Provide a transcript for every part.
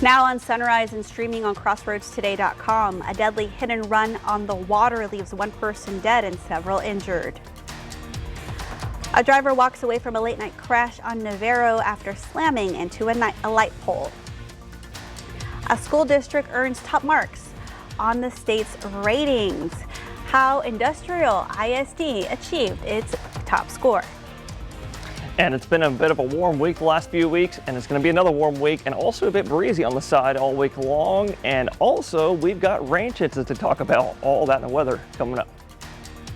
Now on Sunrise and streaming on crossroadstoday.com, a deadly hit and run on the water leaves one person dead and several injured. A driver walks away from a late-night crash on Navarro after slamming into a light pole. A school district earns top marks on the state's ratings. How Industrial ISD achieved its top score. And it's been a bit of a warm week the last few weeks, and it's going to be another warm week, and also a bit breezy on the side all week long. And also, we've got rain chances to talk about. All that in the weather coming up.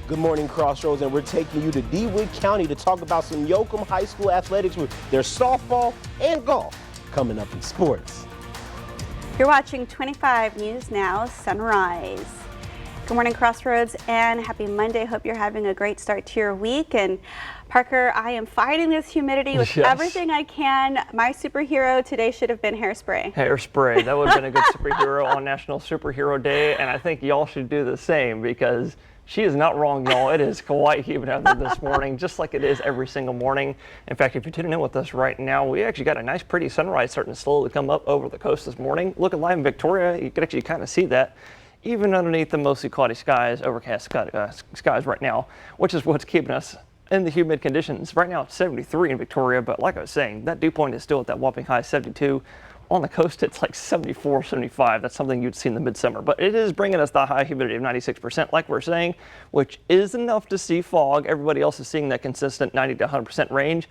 Good morning, Crossroads, and we're taking you to DeWitt County to talk about some Yoakum High School athletics with their softball and golf coming up in sports. You're watching 25 News Now Sunrise. Good morning, Crossroads, and happy Monday. Hope you're having a great start to your week. And Parker, I am fighting this humidity with everything I can. My superhero today should have been hairspray. Hairspray, that would have been a good superhero on National Superhero Day, and I think y'all should do the same because she is not wrong, y'all. It is quite humid out there this morning, just like it is every single morning. In fact, if you're tuning in with us right now, we actually got a nice, pretty sunrise starting to slowly come up over the coast this morning. Looking live in Victoria, you can actually kind of see that. Even underneath the mostly cloudy skies, overcast skies right now, which is what's keeping us in the humid conditions. Right now it's 73 in Victoria, but like I was saying, that dew point is still at that whopping high 72. On the coast, it's like 74, 75. That's something you'd see in the midsummer, but it is bringing us the high humidity of 96%, like we're saying, which is enough to see fog. Everybody else is seeing that consistent 90 to 100% range.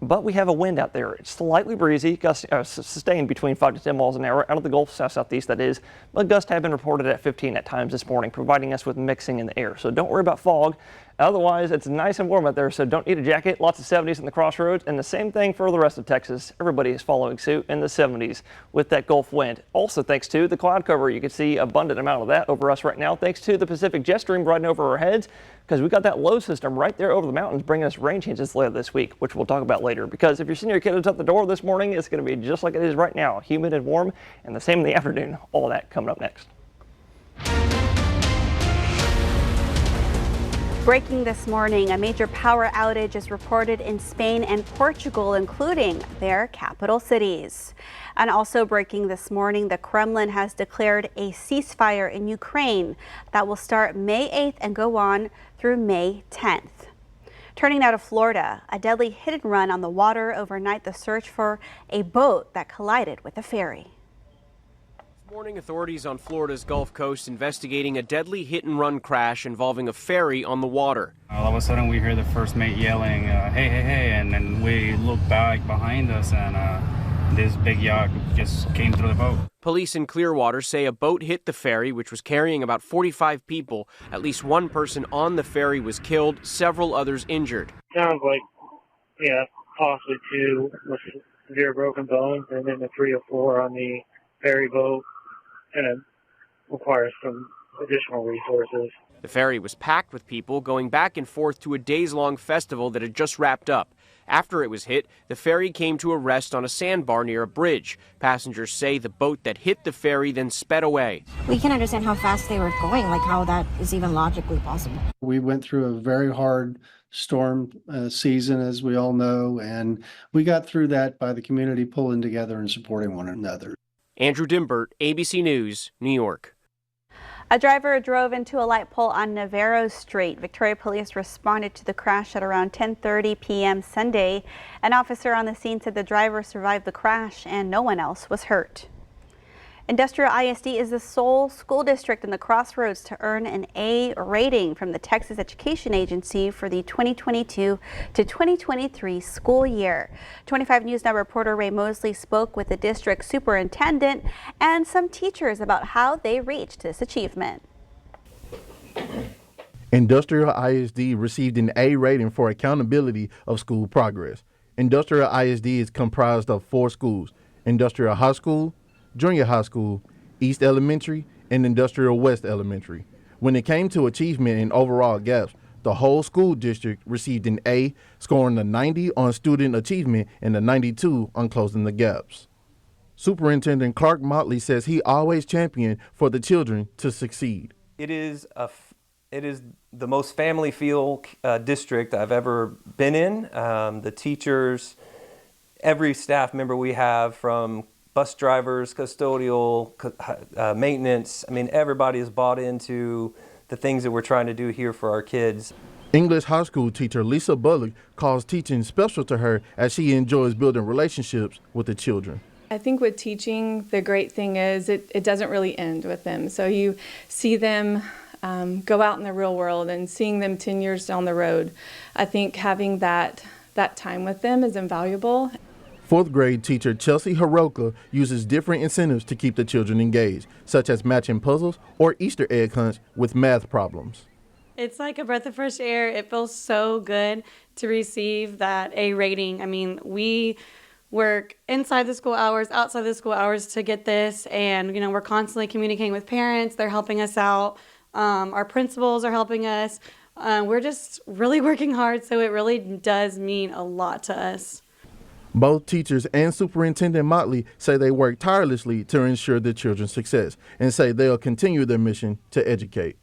But we have a wind out there. It's slightly breezy, gusts sustained between 5 to 10 miles an hour out of the Gulf south-southeast, that is. But gusts have been reported at 15 at times this morning, providing us with mixing in the air. So don't worry about fog. Otherwise, it's nice and warm out there, so don't need a jacket. Lots of 70s in the Crossroads, and the same thing for the rest of Texas. Everybody is following suit in the 70s with that Gulf wind. Also, thanks to the cloud cover, you can see abundant amount of that over us right now. Thanks to the Pacific jet stream riding over our heads, because we got that low system right there over the mountains, bringing us rain chances later this week, which we'll talk about later. Because if you're seeing your kiddos at the door this morning, it's going to be just like it is right now, humid and warm, and the same in the afternoon. All of that coming up next. Breaking this morning, a major power outage is reported in Spain and Portugal, including their capital cities. And also breaking this morning, the Kremlin has declared a ceasefire in Ukraine that will start May 8th and go on through May 10th. Turning now to Florida, a deadly hit and run on the water overnight, the search for a boat that collided with a ferry. This morning, authorities on Florida's Gulf Coast investigating a deadly hit-and-run crash involving a ferry on the water. All of a sudden, we hear the first mate yelling, hey, hey, hey, and then we look back behind us, and this big yacht just came through the boat. Police in Clearwater say a boat hit the ferry, which was carrying about 45 people. At least one person on the ferry was killed, several others injured. Sounds like, possibly two with severe broken bones, and then the 3 or 4 on the ferry boat. And it requires some additional resources. The ferry was packed with people going back and forth to a days-long festival that had just wrapped up. After it was hit, the ferry came to a rest on a sandbar near a bridge. Passengers say the boat that hit the ferry then sped away. We can understand how fast they were going, like how that is even logically possible. We went through a very hard storm season, as we all know, and we got through that by the community pulling together and supporting one another. Andrew Dimbert, ABC News, New York. A driver drove into a light pole on Navarro Street. Victoria Police responded to the crash at around 10:30 p.m. Sunday. An officer on the scene said the driver survived the crash and no one else was hurt. Industrial ISD is the sole school district in the Crossroads to earn an A rating from the Texas Education Agency for the 2022 to 2023 school year. 25 News Now reporter Ray Mosley spoke with the district superintendent and some teachers about how they reached this achievement. Industrial ISD received an A rating for accountability of school progress. Industrial ISD is comprised of 4 schools: Industrial High School, Junior High School, East Elementary, and Industrial West Elementary. When it came to achievement and overall gaps, the whole school district received an A, scoring a 90 on student achievement and a 92 on closing the gaps. Superintendent Clark Motley says he always championed for the children to succeed. It is the most family feel district I've ever been in. The teachers, every staff member we have, from bus drivers, custodial, maintenance. I mean, everybody is bought into the things that we're trying to do here for our kids. English high school teacher Lisa Bullock calls teaching special to her as she enjoys building relationships with the children. I think with teaching, the great thing is it doesn't really end with them. So you see them go out in the real world and seeing them 10 years down the road. I think having that time with them is invaluable. Fourth grade teacher Chelsea Hiroka uses different incentives to keep the children engaged, such as matching puzzles or Easter egg hunts with math problems. It's like a breath of fresh air. It feels so good to receive that A rating. I mean, we work inside the school hours, outside the school hours to get this, and we're constantly communicating with parents. They're helping us out. Our principals are helping us. We're just really working hard, so it really does mean a lot to us. Both teachers and Superintendent Motley say they work tirelessly to ensure the children's success and say they'll continue their mission to educate.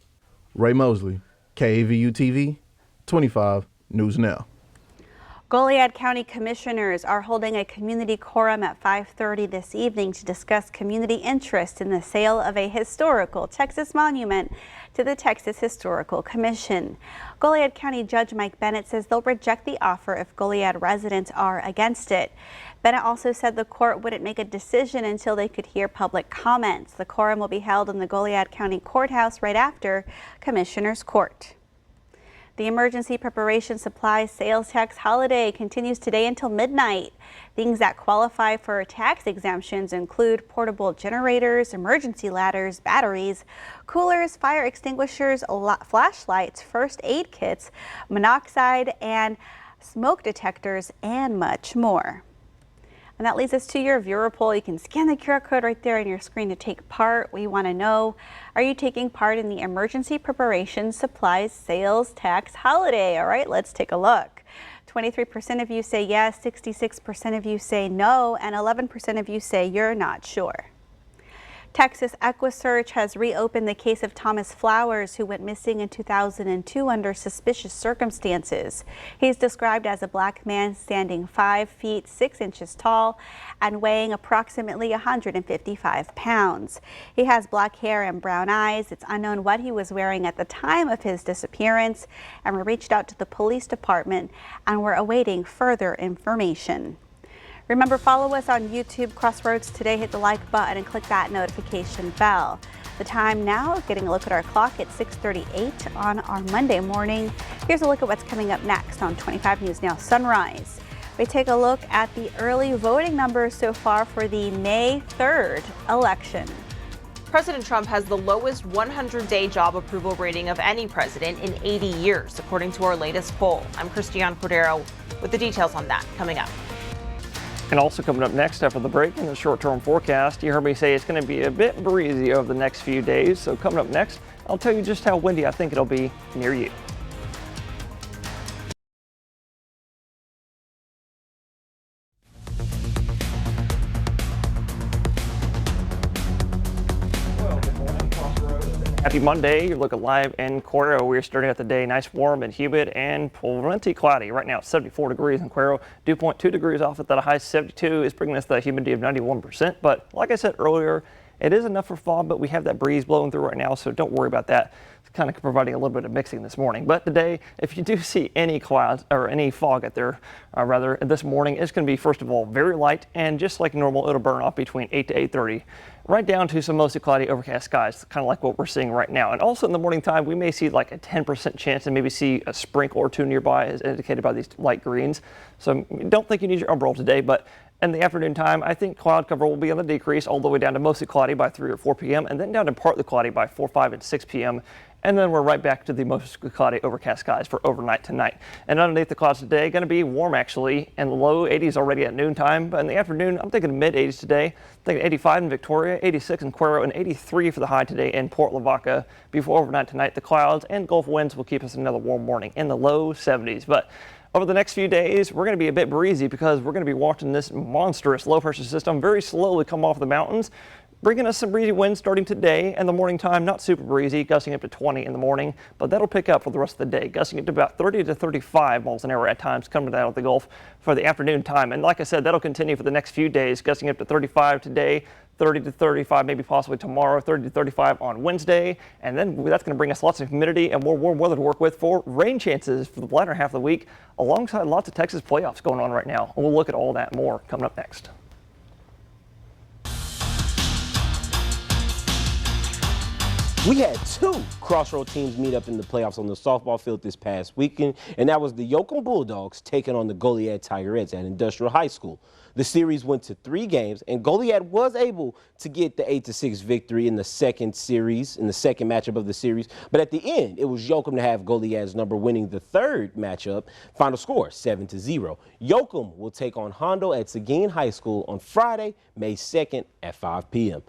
Ray Mosley, KAVU TV, 25 News Now. Goliad County Commissioners are holding a community quorum at 5:30 this evening to discuss community interest in the sale of a historical Texas monument to the Texas Historical Commission. Goliad County Judge Mike Bennett says they'll reject the offer if Goliad residents are against it. Bennett also said the court wouldn't make a decision until they could hear public comments. The quorum will be held in the Goliad County Courthouse right after Commissioners Court. The Emergency Preparation Supplies Sales Tax Holiday continues today until midnight. Things that qualify for tax exemptions include portable generators, emergency ladders, batteries, coolers, fire extinguishers, flashlights, first aid kits, monoxide and smoke detectors, and much more. And that leads us to your viewer poll. You can scan the QR code right there on your screen to take part. We want to know, are you taking part in the Emergency Preparation Supplies Sales Tax Holiday? All right, let's take a look. 23% of you say yes, 66% of you say no, and 11% of you say you're not sure. Texas EquiSearch has reopened the case of Thomas Flowers, who went missing in 2002 under suspicious circumstances. He's described as a black man standing 5 feet 6 inches tall and weighing approximately 155 pounds. He has black hair and brown eyes. It's unknown what he was wearing at the time of his disappearance, and we reached out to the police department and we're awaiting further information. Remember, follow us on YouTube, Crossroads Today. Hit the like button and click that notification bell. The time now, getting a look at our clock at 6:38 on our Monday morning. Here's a look at what's coming up next on 25 News Now Sunrise. We take a look at the early voting numbers so far for the May 3rd election. President Trump has the lowest 100-day job approval rating of any president in 80 years, according to our latest poll. I'm Christiane Cordero with the details on that coming up. And also coming up next after the break in the short-term forecast, you heard me say it's going to be a bit breezy over the next few days. So coming up next, I'll tell you just how windy I think it'll be near you. Happy Monday. You're looking live in Cuero. We're starting out the day nice, warm, and humid, and plenty cloudy. Right now it's 74 degrees in Cuero. Dew point 2 degrees off at that high 72 is bringing us the humidity of 91%. But like I said earlier, it is enough for fall, but we have that breeze blowing through right now, so don't worry about that. It's kind of providing a little bit of mixing this morning. But today, if you do see any clouds or any fog out there, rather this morning, it's going to be, first of all, very light, and just like normal, it'll burn off between 8 to 8:30. Right down to some mostly cloudy overcast skies, kind of like what we're seeing right now. And also in the morning time, we may see like a 10% chance to maybe see a sprinkle or two nearby, as indicated by these light greens. So don't think you need your umbrella today, but in the afternoon time, I think cloud cover will be on the decrease all the way down to mostly cloudy by 3 or 4 p.m. and then down to partly cloudy by 4, 5, and 6 p.m. And then we're right back to the mostly cloudy overcast skies for overnight tonight. And underneath the clouds today, going to be warm actually, and the low 80s already at noontime. But in the afternoon, I'm thinking mid 80s today. I'm thinking 85 in Victoria, 86 in Cuero, and 83 for the high today in Port Lavaca. Before overnight tonight, the clouds and Gulf winds will keep us another warm morning in the low 70s. But over the next few days, we're going to be a bit breezy because we're going to be watching this monstrous low pressure system very slowly come off the mountains, bringing us some breezy winds starting today and the morning time. Not super breezy, gusting up to 20 in the morning, but that'll pick up for the rest of the day, gusting up to about 30 to 35 miles an hour at times coming out of the Gulf for the afternoon time. And like I said, that'll continue for the next few days, gusting up to 35 today, 30 to 35, maybe possibly tomorrow, 30 to 35 on Wednesday. And then that's going to bring us lots of humidity and more warm weather to work with for rain chances for the latter half of the week, alongside lots of Texas playoffs going on right now. And we'll look at all that more coming up next. We had two Crossroad teams meet up in the playoffs on the softball field this past weekend, and that was the Yoakum Bulldogs taking on the Goliad Tigerettes at Industrial High School. The series went to 3 games, and Goliad was able to get the 8-6 victory in the second matchup of the series. But at the end, it was Yoakum to have Goliad's number, winning the third matchup. Final score, 7-0. Yoakum will take on Hondo at Seguin High School on Friday, May 2nd at 5 p.m.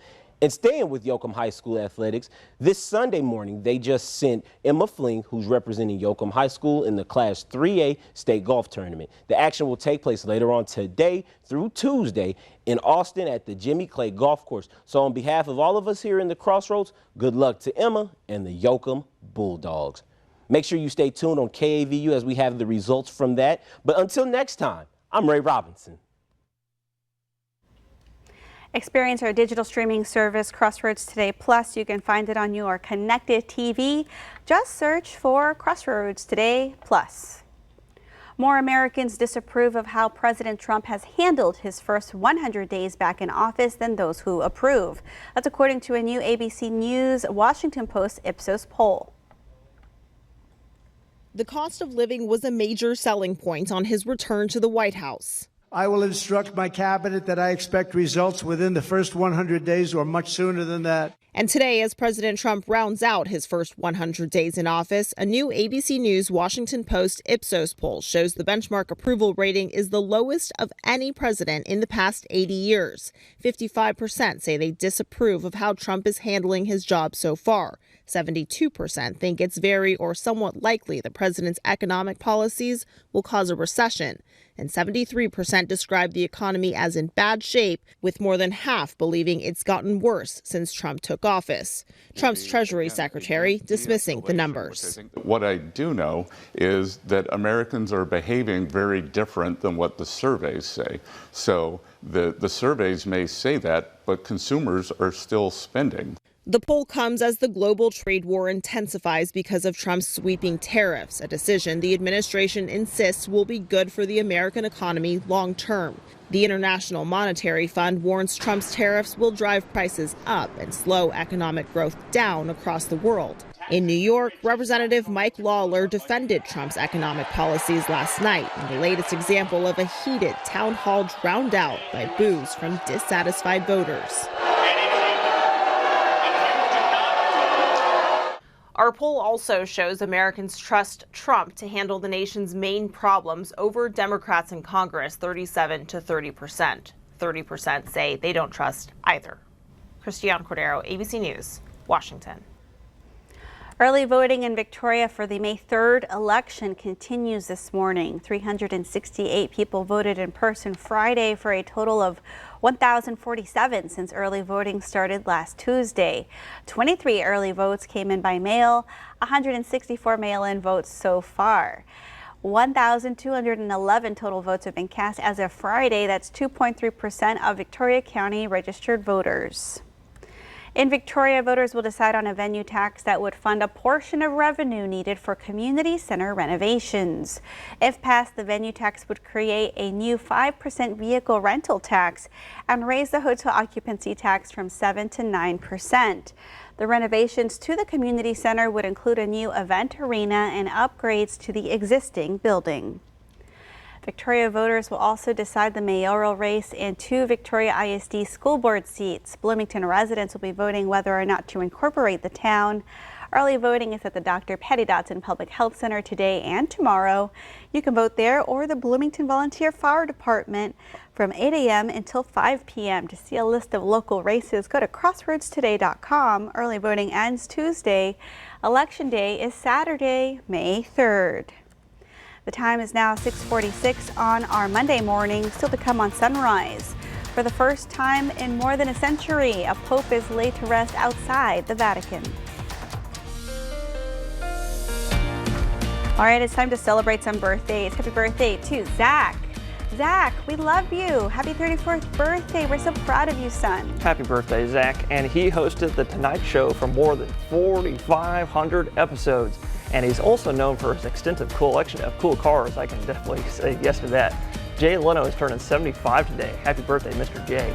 And staying with Yoakum High School athletics, this Sunday morning, they just sent Emma Fling, who's representing Yoakum High School in the Class 3A state golf tournament. The action will take place later on today through Tuesday in Austin at the Jimmy Clay Golf Course. So on behalf of all of us here in the Crossroads, good luck to Emma and the Yoakum Bulldogs. Make sure you stay tuned on KAVU as we have the results from that. But until next time, I'm Ray Robinson. Experience our digital streaming service, Crossroads Today Plus. You can find it on your connected TV. Just search for Crossroads Today Plus. More Americans disapprove of how President Trump has handled his first 100 days back in office than those who approve. That's according to a new ABC News Washington Post Ipsos poll. The cost of living was a major selling point on his return to the White House. I will instruct my cabinet that I expect results within the first 100 days or much sooner than that. And today, as President Trump rounds out his first 100 days in office, a new ABC News Washington Post Ipsos poll shows the benchmark approval rating is the lowest of any president in the past 80 years. 55% say they disapprove of how Trump is handling his job so far. 72% think it's very or somewhat likely the president's economic policies will cause a recession. And 73% describe the economy as in bad shape, with more than half believing it's gotten worse since Trump took office. Trump's Treasury Secretary dismissing the numbers. What I do know is that Americans are behaving very different than what the surveys say. So the surveys may say that, but consumers are still spending. The poll comes as the global trade war intensifies because of Trump's sweeping tariffs, a decision the administration insists will be good for the American economy long term. The International Monetary Fund warns Trump's tariffs will drive prices up and slow economic growth down across the world. In New York, Representative Mike Lawler defended Trump's economic policies last night in the latest example of a heated town hall drowned out by boos from dissatisfied voters. Our poll also shows Americans trust Trump to handle the nation's main problems over Democrats in Congress, 37 to 30%. 30% say they don't trust either. Christiane Cordero, ABC News, Washington. Early voting in Victoria for the May 3rd election continues this morning. 368 people voted in person Friday for a total of 1,047 since early voting started last Tuesday. 23 early votes came in by mail, 164 mail-in votes so far. 1,211 total votes have been cast as of Friday. That's 2.3% of Victoria County registered voters. In Victoria, voters will decide on a venue tax that would fund a portion of revenue needed for community center renovations. If passed, the venue tax would create a new 5% vehicle rental tax and raise the hotel occupancy tax from 7 to 9%. The renovations to the community center would include a new event arena and upgrades to the existing building. Victoria voters will also decide the mayoral race and 2 Victoria ISD school board seats. Bloomington residents will be voting whether or not to incorporate the town. Early voting is at the Dr. Patty Dotson Public Health Center today and tomorrow. You can vote there or the Bloomington Volunteer Fire Department from 8 a.m. until 5 p.m. To see a list of local races, go to crossroadstoday.com. Early voting ends Tuesday. Election day is Saturday, May 3rd. The time is now 6:46 on our Monday morning. Still to come on Sunrise. For the first time in more than a century, a pope is laid to rest outside the Vatican. All right, it's time to celebrate some birthdays. Happy birthday to Zach. Zach, we love you. Happy 34th birthday. We're so proud of you, son. Happy birthday, Zach. And he hosted The Tonight Show for more than 4,500 episodes. And he's also known for his extensive collection of cool cars. I can definitely say yes to that. Jay Leno is turning 75 today. Happy birthday, Mr. Jay.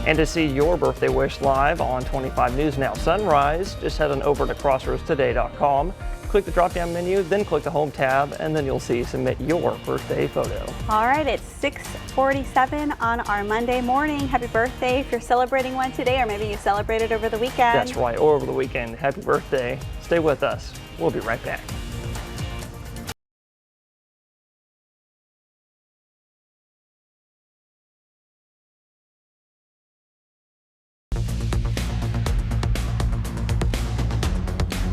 And to see your birthday wish live on 25 News Now Sunrise, just head on over to crossroadstoday.com. Click the drop-down menu, then click the Home tab, and then you'll see Submit Your Birthday Photo. All right, it's 6:47 on our Monday morning. Happy birthday if you're celebrating one today, or maybe you celebrated over the weekend. That's right, or over the weekend. Happy birthday. Stay with us. We'll be right back.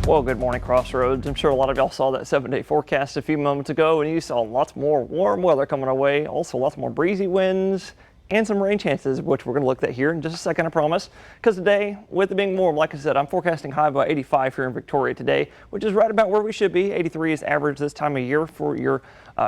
Well, good morning, Crossroads. I'm sure a lot of y'all saw that 7-day forecast a few moments ago, and you saw lots more warm weather coming our way. Also, lots more breezy winds and some rain chances, which we're going to look at here in just a second, I promise. Because today, with it being warm, like I said, I'm forecasting high by 85 here in Victoria today, which is right about where we should be. 83 is average this time of year for your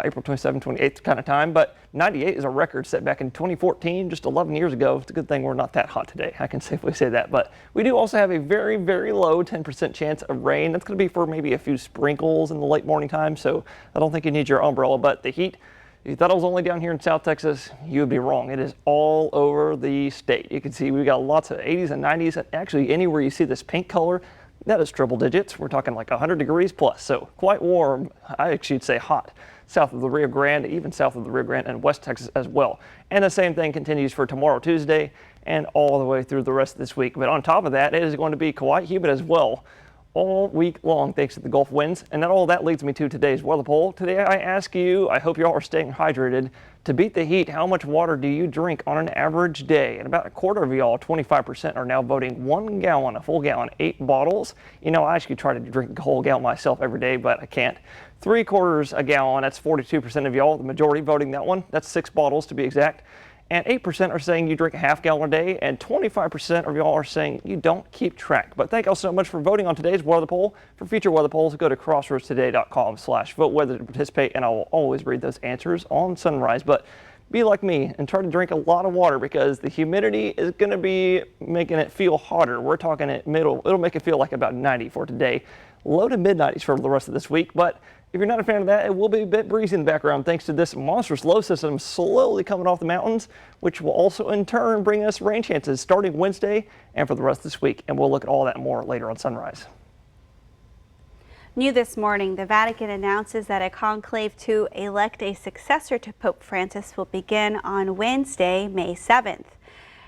April 27th, 28th kind of time, but 98 is a record set back in 2014, just 11 years ago. It's a good thing we're not that hot today. I can safely say that, but we do also have a very, very low 10% chance of rain. That's going to be for maybe a few sprinkles in the late morning time, so I don't think you need your umbrella, but the heat, if you thought it was only down here in South Texas, you would be wrong. It is all over the state. You can see we've got lots of 80s and 90s, and actually anywhere you see this pink color, that is triple digits. We're talking like 100 degrees plus, so quite warm. I actually would say hot. South of the Rio Grande, even south of the Rio Grande and West Texas as well. And the same thing continues for tomorrow, Tuesday, and all the way through the rest of this week. But on top of that, it is going to be quite humid as well all week long thanks to the Gulf winds. And that all that leads me to today's weather poll. Today I ask you, I hope you all are staying hydrated. To beat the heat, how much water do you drink on an average day? And about a quarter of y'all, 25%, are now voting 1 gallon, a full gallon, 8 bottles. You know, I actually try to drink a whole gallon myself every day, but I can't. 3/4 a gallon, that's 42% of y'all, the majority voting that one. That's 6 bottles to be exact. And 8% are saying you drink a half gallon a day, and 25% of y'all are saying you don't keep track. But thank y'all so much for voting on today's weather poll. For future weather polls, go to crossroadstoday.com/vote whether to participate, and I will always read those answers on Sunrise. But be like me and try to drink a lot of water, because the humidity is going to be making it feel hotter. We're talking at middle, it'll make it feel like about 90 for today. Low to mid-90s for the rest of this week, but if you're not a fan of that, it will be a bit breezy in the background thanks to this monstrous low system slowly coming off the mountains, which will also in turn bring us rain chances starting Wednesday and for the rest of this week. And we'll look at all that more later on Sunrise. New this morning, the Vatican announces that a conclave to elect a successor to Pope Francis will begin on Wednesday, May 7th.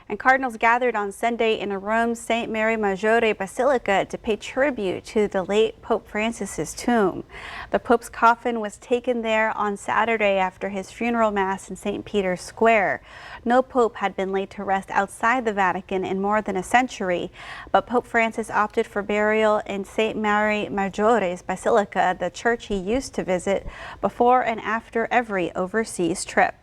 And cardinals gathered on Sunday in Rome's St. Mary Maggiore Basilica to pay tribute to the late Pope Francis's tomb. The Pope's coffin was taken there on Saturday after his funeral mass in St. Peter's Square. No Pope had been laid to rest outside the Vatican in more than a century, but Pope Francis opted for burial in St. Mary Maggiore's Basilica, the church he used to visit before and after every overseas trip.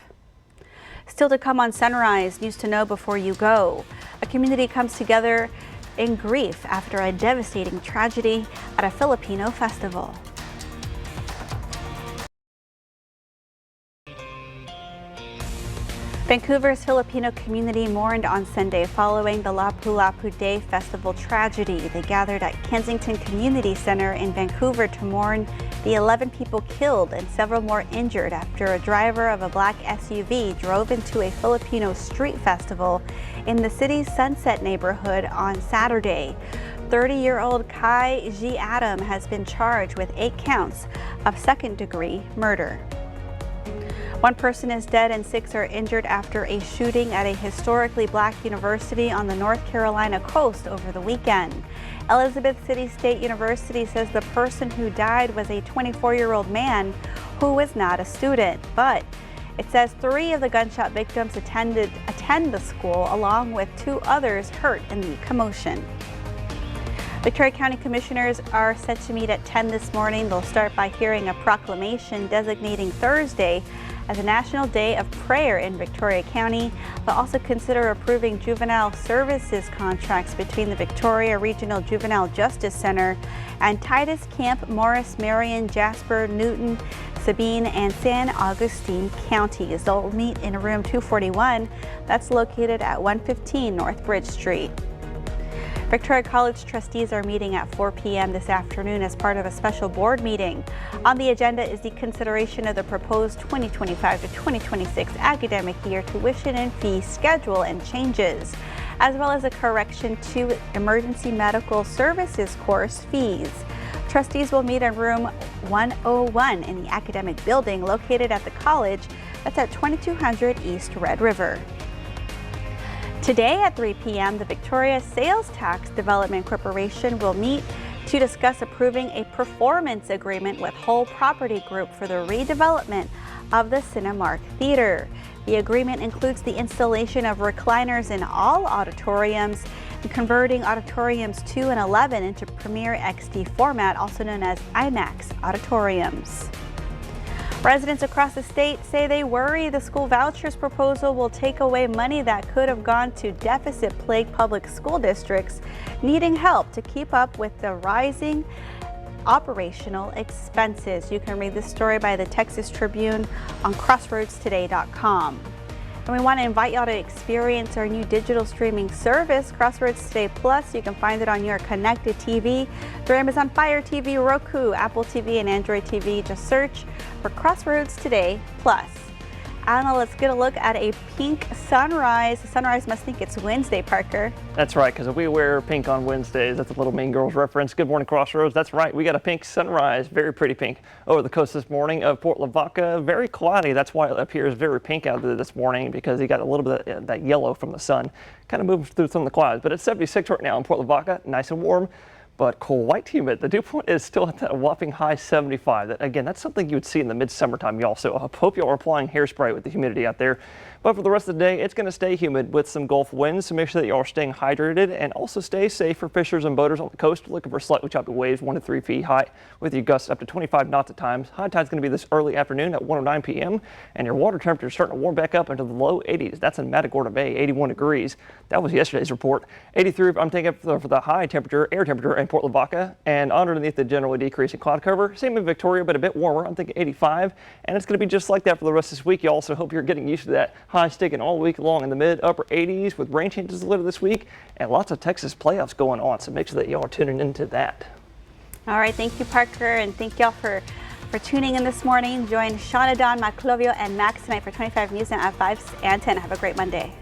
Still to come on Sunrise, news to know before you go. A community comes together in grief after a devastating tragedy at a Filipino festival. Vancouver's Filipino community mourned on Sunday following the Lapu-Lapu Day Festival tragedy. They gathered at Kensington Community Center in Vancouver to mourn the 11 people killed and several more injured after a driver of a black SUV drove into a Filipino street festival in the city's Sunset neighborhood on Saturday. 30-year-old Kai G. Adam has been charged with 8 counts of second-degree murder. 1 person is dead and 6 are injured after a shooting at a historically black university on the North Carolina coast over the weekend. Elizabeth City State University says the person who died was a 24-year-old man who was not a student, but it says 3 of the gunshot victims attend the school, along with 2 others hurt in the commotion. Victoria County Commissioners are set to meet at 10 this morning. They'll start by hearing a proclamation designating Thursday as a National Day of Prayer in Victoria County. They'll also consider approving juvenile services contracts between the Victoria Regional Juvenile Justice Center and Titus Camp, Morris, Marion, Jasper, Newton, Sabine, and San Augustine counties. They'll meet in room 241 that's located at 115 North Bridge Street. Victoria College trustees are meeting at 4 p.m. this afternoon as part of a special board meeting. On the agenda is the consideration of the proposed 2025 to 2026 academic year tuition and fee schedule and changes, as well as a correction to emergency medical services course fees. Trustees will meet in room 101 in the academic building located at the college. That's at 2200 East Red River. Today at 3 p.m., the Victoria Sales Tax Development Corporation will meet to discuss approving a performance agreement with Whole Property Group for the redevelopment of the Cinemark Theater. The agreement includes the installation of recliners in all auditoriums and converting auditoriums 2 and 11 into Premier XD format, also known as IMAX auditoriums. Residents across the state say they worry the school vouchers proposal will take away money that could have gone to deficit-plagued public school districts needing help to keep up with the rising operational expenses. You can read this story by the Texas Tribune on crossroadstoday.com. And we want to invite y'all to experience our new digital streaming service, Crossroads Today Plus. You can find it on your connected TV through Amazon Fire TV, Roku, Apple TV, and Android TV. Just search for Crossroads Today Plus. Anna, let's get a look at a pink sunrise. The sunrise must think it's Wednesday, Parker. That's right, because we wear pink on Wednesdays. That's a Little Mean Girls reference. Good morning, Crossroads. That's right, we got a pink sunrise, very pretty pink, over the coast this morning of Port Lavaca. Very cloudy. That's why it appears very pink out there this morning, because you got a little bit of that yellow from the sun kind of moving through some of the clouds. But it's 76 right now in Port Lavaca, nice and warm, but quite humid. The dew point is still at that whopping high 75. Again, that's something you would see in the mid-summertime, y'all. So I hope y'all are applying hairspray with the humidity out there. But for the rest of the day, it's going to stay humid with some Gulf winds, so make sure that y'all are staying hydrated and also stay safe for fishers and boaters on the coast looking for slightly choppy waves 1 to 3 feet high with your gusts up to 25 knots at times. High tide's going to be this early afternoon at 1:09 p.m. and your water temperature is starting to warm back up into the low 80s. That's in Matagorda Bay, 81 degrees. That was yesterday's report. 83, I'm taking for the high temperature, air temperature in Port Lavaca, and underneath the generally decreasing cloud cover. Same in Victoria, but a bit warmer. I'm thinking 85, and it's going to be just like that for the rest of this week. You also hope you're getting used to that high sticking all week long in the mid-upper 80s with rain chances later this week and lots of Texas playoffs going on, so make sure that y'all are tuning into that. All right, thank you, Parker, and thank y'all for tuning in this morning. Join Shauna, Don, Maclovio, and Max tonight for 25 News at 5 and 10. Have a great Monday.